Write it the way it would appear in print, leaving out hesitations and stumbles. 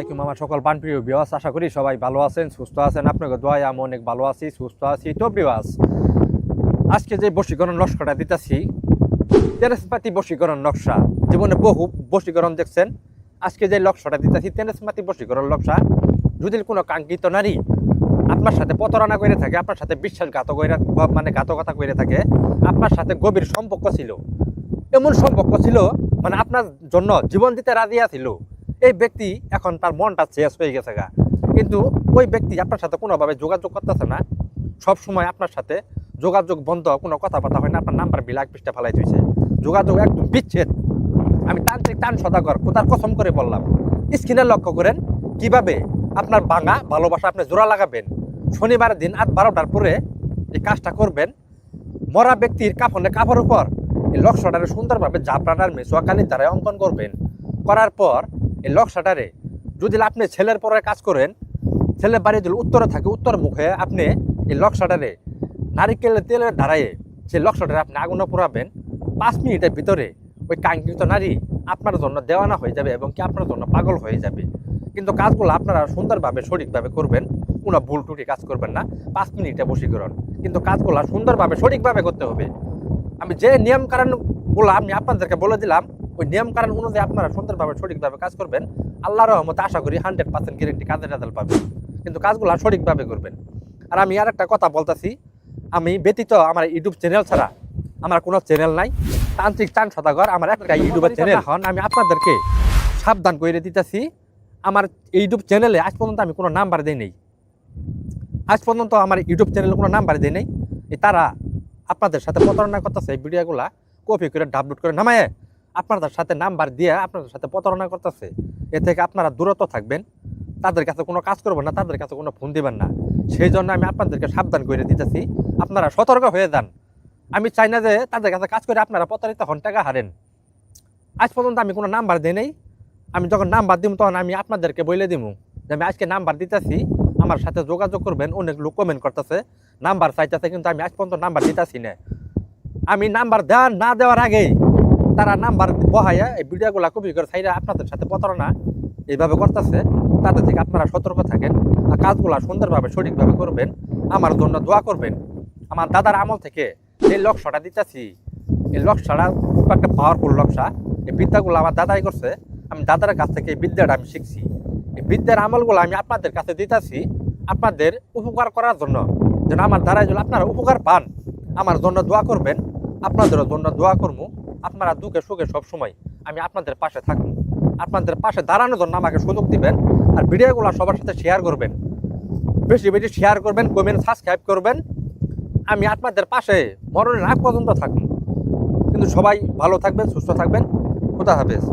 আলাইকুম আমার সকল প্রাণপ্রিয় ভিউয়ার্স, আশা করি সবাই ভালো আছেন, সুস্থ আছেন। আপনাকে দোয়ায় আমি অনেক ভালো আছি, সুস্থ আছি। তো ভিউয়ার্স, আজকে যে বশীকরণ নকশাটা দিতেছি, তেরেসমাতি বশীকরণ নকশা, জীবনে বহু বশীকরণ দেখছেন। আজকে যে নকশাটা দিতেছি তেরেসমাতি বশীকরণ নকশা, যদি কোনো কাঙ্ক্ষিত নারী আপনার সাথে প্রতারণা করে থাকে, আপনার সাথে বিশ্বাসঘাতক মানে ঘাতকতা করে থাকে, আপনার সাথে গভীর সম্পর্ক ছিল, এমন সম্পর্ক ছিল মানে আপনার জন্য জীবন দিতে রাজি ছিল, এই ব্যক্তি এখন তার মনটা শেষ হয়ে গেছে গা, কিন্তু ওই ব্যক্তি আপনার সাথে কোনোভাবে যোগাযোগ করতেছে না। সব সময় আপনার সাথে যোগাযোগ বন্ধ, কোনো কথাবার্তা হয় না, আপনার নাম্বার বিলাক পৃষ্ঠা ফেলাই দিয়েছে, যোগাযোগ একদম বিচ্ছেদ। আমি তান্ত্রিক টান সদাগর খোদার কসম করে বললাম, স্ক্রিনে লক্ষ্য করেন কিভাবে আপনার ভাঙা ভালোবাসা আপনি জোড়া লাগাবেন। শনিবার দিন রাত 12টার পরে এই কাজটা করবেন। মরা ব্যক্তির কাপড়ের উপর এই নকশাটারে সুন্দরভাবে জাফরান মেসোয়াকানির দ্বারা অঙ্কন করবেন। করার পর এই নকশাটারে যদি আপনি ছেলের পরে কাজ করেন, ছেলের বাড়ি যদি উত্তরে থাকে, উত্তর মুখে আপনি এই নকশাটারে নারিকেলের তেলের ধারায় সেই নকশাটারে আপনি আগুনে পোড়াবেন। 5 মিনিটের ভিতরে ওই কাঙ্ক্ষিত নারী আপনার জন্য দেওয়ানা হয়ে যাবে এবং কি আপনার জন্য পাগল হয়ে যাবে। কিন্তু কাজগুলো আপনারা সুন্দরভাবে সঠিকভাবে করবেন, কোনো ভুল টুটি কাজ করবেন না। 5 মিনিটে বশীকরণ, কিন্তু কাজগুলো সুন্দরভাবে সঠিকভাবে করতে হবে। আমি যে নিয়ম কারণগুলো আমি আপনাদেরকে বলে দিলাম, ওই নিয়ম কারণ অনুযায়ী আপনারা সুন্দরভাবে সঠিকভাবে কাজ করবেন। আল্লাহর রহমতে আশা করি 100% গ্যারেন্টি কাজের রেজাল্ট পাবেন, কিন্তু কাজগুলো সঠিকভাবে করবেন। আর আমি আর একটা কথা বলতেছি, আমি ব্যতীত আমার ইউটিউব চ্যানেল ছাড়া আমার কোনো চ্যানেল নাই। তান্ত্রিক টান সদাগর আমার একটা ইউটিউবের চ্যানেল। এখন আমি আপনাদেরকে সাবধান করে দিতেছি, আমার ইউটিউব চ্যানেলে আজ পর্যন্ত আমি কোনো নাম্বার দিই নেই। আজ পর্যন্ত আমার ইউটিউব চ্যানেলে কোনো নাম্বার দিই নেই। তারা আপনাদের সাথে প্রতারণা করতেছে, এই ভিডিওগুলা কপি করে ডাউনলোড করে নামায় আপনাদের সাথে নাম্বার দিয়ে আপনাদের সাথে প্রতারণা করতেছে। এ থেকে আপনারা দূরত্ব থাকবেন, তাদের কাছে কোনো কাজ করবেন না, তাদের কাছে কোনো ফোন দিবেন না। সেই জন্য আমি আপনাদেরকে সাবধান করে দিতেছি, আপনারা সতর্ক হয়ে যান। আমি চাই না যে তাদের কাছে কাজ করে আপনারা প্রতারিত হন, টাকা হারেন। আজ পর্যন্ত আমি কোনো নাম্বার দিই নেই। আমি যখন নাম্বার দিব তখন আমি আপনাদেরকে বলে দিব যে আমি আজকে নাম্বার দিতেছি, আমার সাথে যোগাযোগ করবেন। অনেক লোক কমেন্ট করতেছে, নাম্বার চাইতেছে, কিন্তু আমি আজ পর্যন্ত নাম্বার দিতেছি না। আমি নাম্বার না দেওয়ার আগেই তারা নাম্বার বহাইয়া এই ভিডিওগুলো কপি করে চাইলে আপনাদের সাথে প্রতারণা এইভাবে করতেছে। তাদের থেকে আপনারা সতর্ক থাকেন আর কাজগুলো সুন্দরভাবে সঠিকভাবে করবেন। আমার জন্য দোয়া করবেন। আমার দাদার আমল থেকে এই নকশাটা দিতেছি, এই নকশাটা খুব একটা পাওয়ারফুল নকশা। এই বিদ্যাগুলো আমার দাদাই করছে, আমি দাদার কাছ থেকে এই বিদ্যাটা আমি শিখছি। এই বিদ্যার আমলগুলো আমি আপনাদের কাছে দিতেছি আপনাদের উপকার করার জন্য, যেন আমার দ্বারাই যদি আপনারা উপকার পান। আমার জন্য দোয়া করবেন, আপনাদেরও জন্য দোয়া করবো। আপনারা দুঃখে সুখে সবসময় আমি আপনাদের পাশে থাকবো। আপনাদের পাশে দাঁড়ানোর জন্য আমাকে সুযোগ দিবেন। আর ভিডিওগুলো সবার সাথে শেয়ার করবেন, বেশি বেশি শেয়ার করবেন, কমেন্ট সাবস্ক্রাইব করবেন। আমি আপনাদের পাশে মরণের আগ পর্যন্ত থাকবো। কিন্তু সবাই ভালো থাকবেন, সুস্থ থাকবেন। খোদা হাফেজ।